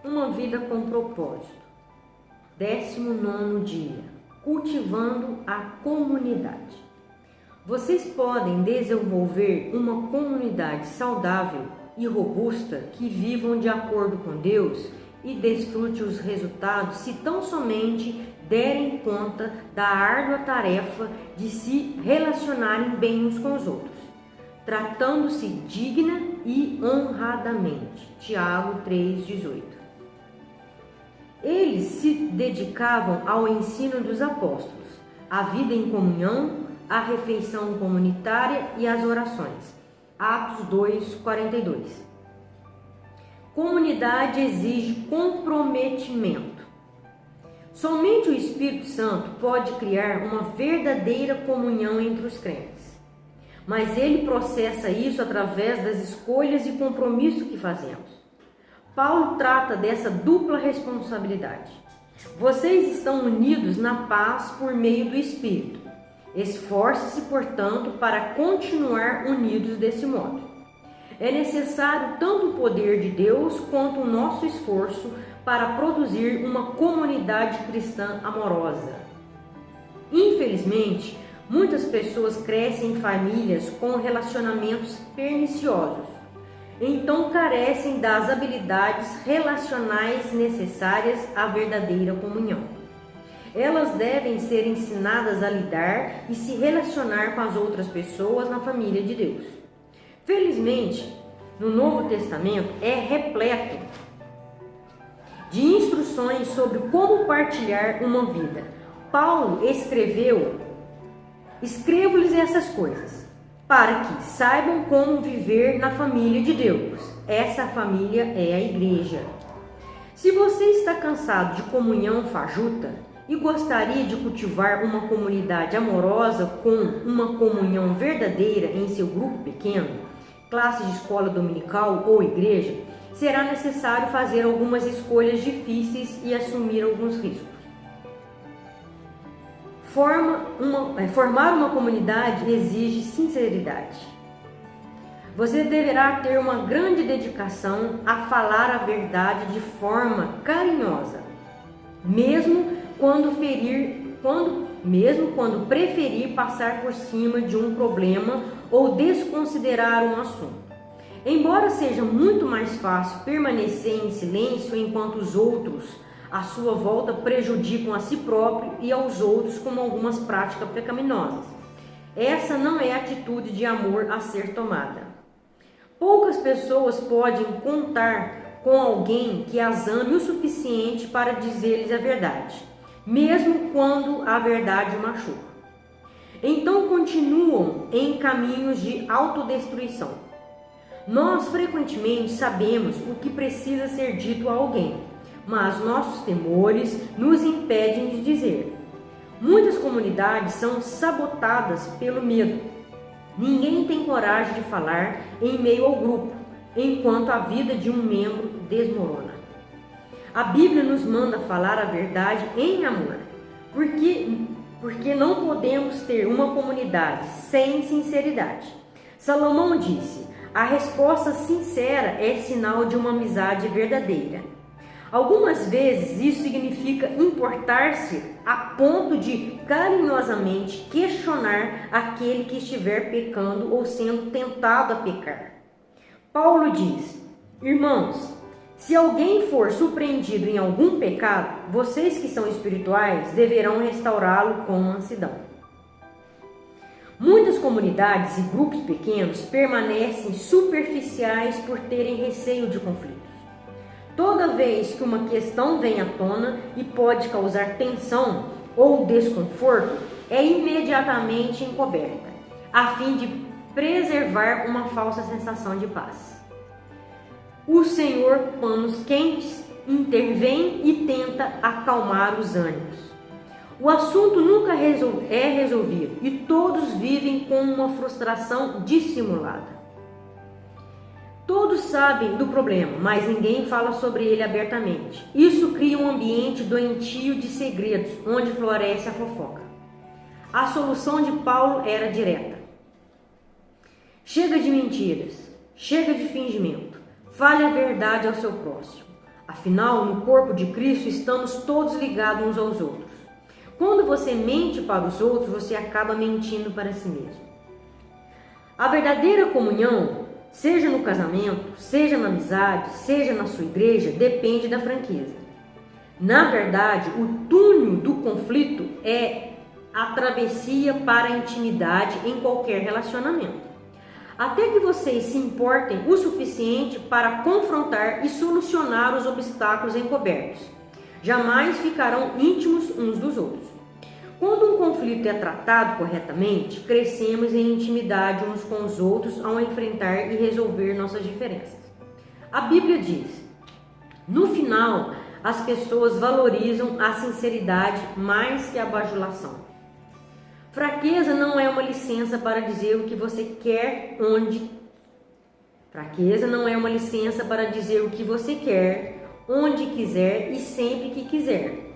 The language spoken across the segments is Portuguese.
Uma vida com propósito. 19º dia. Cultivando a comunidade. Vocês podem desenvolver uma comunidade saudável e robusta que vivam de acordo com Deus e desfrute os resultados se tão somente derem conta da árdua tarefa de se relacionarem bem uns com os outros, tratando-se digna e honradamente. Tiago 3,18. Eles se dedicavam ao ensino dos apóstolos, à vida em comunhão, à refeição comunitária e às orações. Atos 2,42. Comunidade exige comprometimento. Somente o Espírito Santo pode criar uma verdadeira comunhão entre os crentes, mas ele processa isso através das escolhas e compromisso que fazemos. Paulo trata dessa dupla responsabilidade. Vocês estão unidos na paz por meio do Espírito. Esforce-se, portanto, para continuar unidos desse modo. É necessário tanto o poder de Deus quanto o nosso esforço para produzir uma comunidade cristã amorosa. Infelizmente, muitas pessoas crescem em famílias com relacionamentos perniciosos. Então carecem das habilidades relacionais necessárias à verdadeira comunhão. Elas devem ser ensinadas a lidar e se relacionar com as outras pessoas na família de Deus. Felizmente, no Novo Testamento é repleto de instruções sobre como partilhar uma vida. Paulo escreveu: escrevo-lhes essas coisas, para que saibam como viver na família de Deus. Essa família é a igreja. Se você está cansado de comunhão fajuta e gostaria de cultivar uma comunidade amorosa com uma comunhão verdadeira em seu grupo pequeno, classe de escola dominical ou igreja, será necessário fazer algumas escolhas difíceis e assumir alguns riscos. Formar uma comunidade exige sinceridade. Você deverá ter uma grande dedicação a falar a verdade de forma carinhosa, mesmo quando preferir passar por cima de um problema ou desconsiderar um assunto. Embora seja muito mais fácil permanecer em silêncio enquanto os outros à sua volta prejudicam a si próprio e aos outros com algumas práticas pecaminosas. Essa não é a atitude de amor a ser tomada. Poucas pessoas podem contar com alguém que as ame o suficiente para dizer-lhes a verdade, mesmo quando a verdade o machuca. Então continuam em caminhos de autodestruição. Nós frequentemente sabemos o que precisa ser dito a alguém, mas nossos temores nos impedem de dizer. Muitas comunidades são sabotadas pelo medo. Ninguém tem coragem de falar em meio ao grupo, enquanto a vida de um membro desmorona. A Bíblia nos manda falar a verdade em amor, porque não podemos ter uma comunidade sem sinceridade. Salomão disse: a resposta sincera é sinal de uma amizade verdadeira. Algumas vezes isso significa importar-se a ponto de carinhosamente questionar aquele que estiver pecando ou sendo tentado a pecar. Paulo diz: irmãos, se alguém for surpreendido em algum pecado, vocês que são espirituais deverão restaurá-lo com mansidão. Muitas comunidades e grupos pequenos permanecem superficiais por terem receio de conflitos. Toda vez que uma questão vem à tona e pode causar tensão ou desconforto, é imediatamente encoberta, a fim de preservar uma falsa sensação de paz. O Senhor, panos quentes, intervém e tenta acalmar os ânimos. O assunto nunca é resolvido e todos vivem com uma frustração dissimulada. Todos sabem do problema, mas ninguém fala sobre ele abertamente. Isso cria um ambiente doentio de segredos, onde floresce a fofoca. A solução de Paulo era direta. Chega de mentiras, chega de fingimento. Fale a verdade ao seu próximo. Afinal, no corpo de Cristo estamos todos ligados uns aos outros. Quando você mente para os outros, você acaba mentindo para si mesmo. A verdadeira comunhão, seja no casamento, seja na amizade, seja na sua igreja, depende da franqueza. Na verdade, o túnel do conflito é a travessia para a intimidade em qualquer relacionamento. Até que vocês se importem o suficiente para confrontar e solucionar os obstáculos encobertos. Jamais ficarão íntimos uns dos outros. Quando um conflito é tratado corretamente, crescemos em intimidade uns com os outros ao enfrentar e resolver nossas diferenças. A Bíblia diz: no final, as pessoas valorizam a sinceridade mais que a bajulação. Fraqueza não é uma licença para dizer o que você quer onde quiser e sempre que quiser.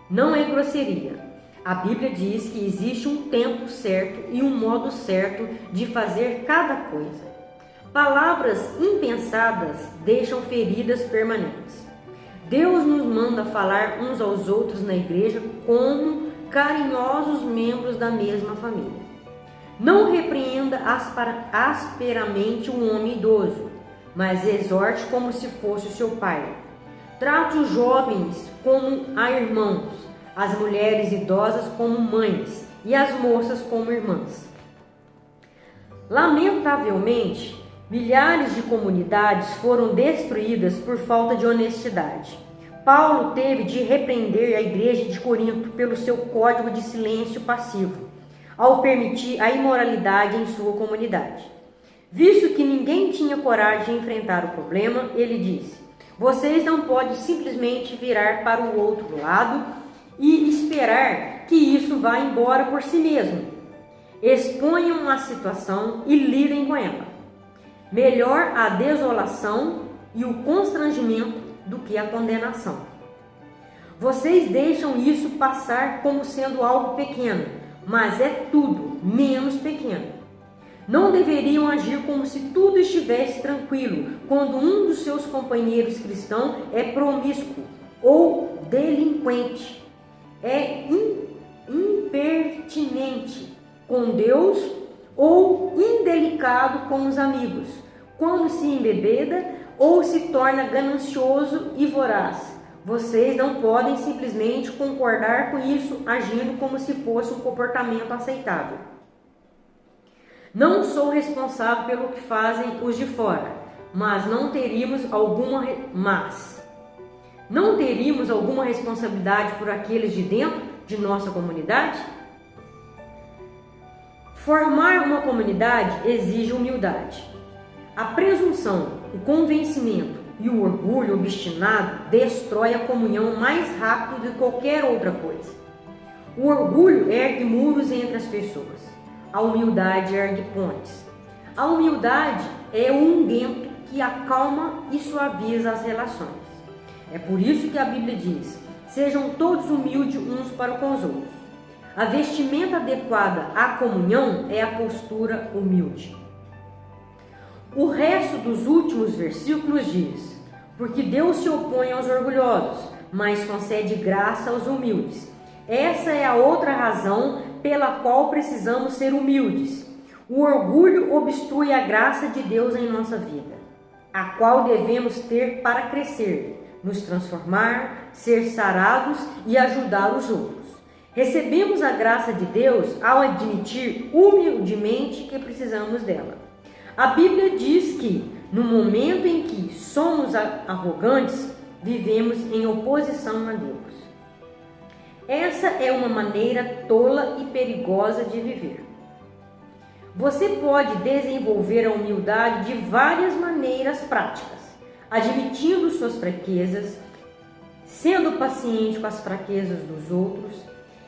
Não é grosseria. A Bíblia diz que existe um tempo certo e um modo certo de fazer cada coisa. Palavras impensadas deixam feridas permanentes. Deus nos manda falar uns aos outros na igreja como carinhosos membros da mesma família. Não repreenda asperamente um homem idoso, mas exorte como se fosse o seu pai. Trate os jovens como a irmãos, as mulheres idosas como mães e as moças como irmãs. Lamentavelmente, milhares de comunidades foram destruídas por falta de honestidade. Paulo teve de repreender a igreja de Corinto pelo seu código de silêncio passivo, ao permitir a imoralidade em sua comunidade. Visto que ninguém tinha coragem de enfrentar o problema, ele disse: vocês não podem simplesmente virar para o outro lado e esperar que isso vá embora por si mesmo. Exponham a situação e lidem com ela. Melhor a desolação e o constrangimento do que a condenação. Vocês deixam isso passar como sendo algo pequeno, mas é tudo menos pequeno. Não deveriam agir como se tudo estivesse tranquilo quando um dos seus companheiros cristãos é promíscuo ou delinquente, é impertinente com Deus ou indelicado com os amigos, quando se embebeda ou se torna ganancioso e voraz. Vocês não podem simplesmente concordar com isso, agindo como se fosse um comportamento aceitável. Não sou responsável pelo que fazem os de fora, mas não teríamos alguma responsabilidade por aqueles de dentro de nossa comunidade? Formar uma comunidade exige humildade. A presunção, o convencimento e o orgulho obstinado destrói a comunhão mais rápido do que qualquer outra coisa. O orgulho ergue muros entre as pessoas. A humildade ergue pontes. A humildade é o unguento que acalma e suaviza as relações. É por isso que a Bíblia diz: sejam todos humildes uns para com os outros. A vestimenta adequada à comunhão é a postura humilde. O resto dos últimos versículos diz: porque Deus se opõe aos orgulhosos, mas concede graça aos humildes. Essa é a outra razão pela qual precisamos ser humildes. O orgulho obstrui a graça de Deus em nossa vida, a qual devemos ter para crescer, nos transformar, ser sarados e ajudar os outros. Recebemos a graça de Deus ao admitir humildemente que precisamos dela. A Bíblia diz que, no momento em que somos arrogantes, vivemos em oposição a Deus. Essa é uma maneira tola e perigosa de viver. Você pode desenvolver a humildade de várias maneiras práticas, admitindo suas fraquezas, sendo paciente com as fraquezas dos outros,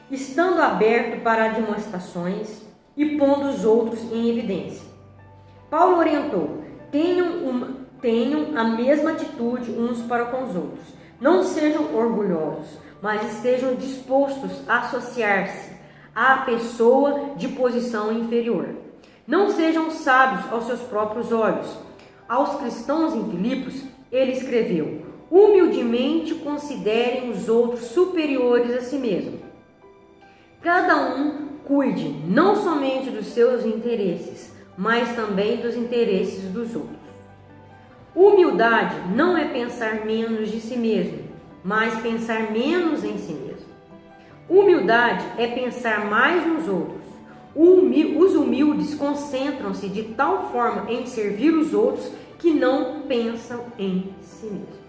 estando aberto para demonstrações e pondo os outros em evidência. Paulo orientou: tenham a mesma atitude uns para com os outros. Não sejam orgulhosos, mas estejam dispostos a associar-se à pessoa de posição inferior. Não sejam sábios aos seus próprios olhos. Aos cristãos em Filipos, ele escreveu: Humildemente considerem os outros superiores a si mesmo. Cada um cuide não somente dos seus interesses, mas também dos interesses dos outros. Humildade não é pensar menos de si mesmo, mas pensar menos em si mesmo. Humildade é pensar mais nos outros. Os humildes concentram-se de tal forma em servir os outros que não pensam em si mesmos.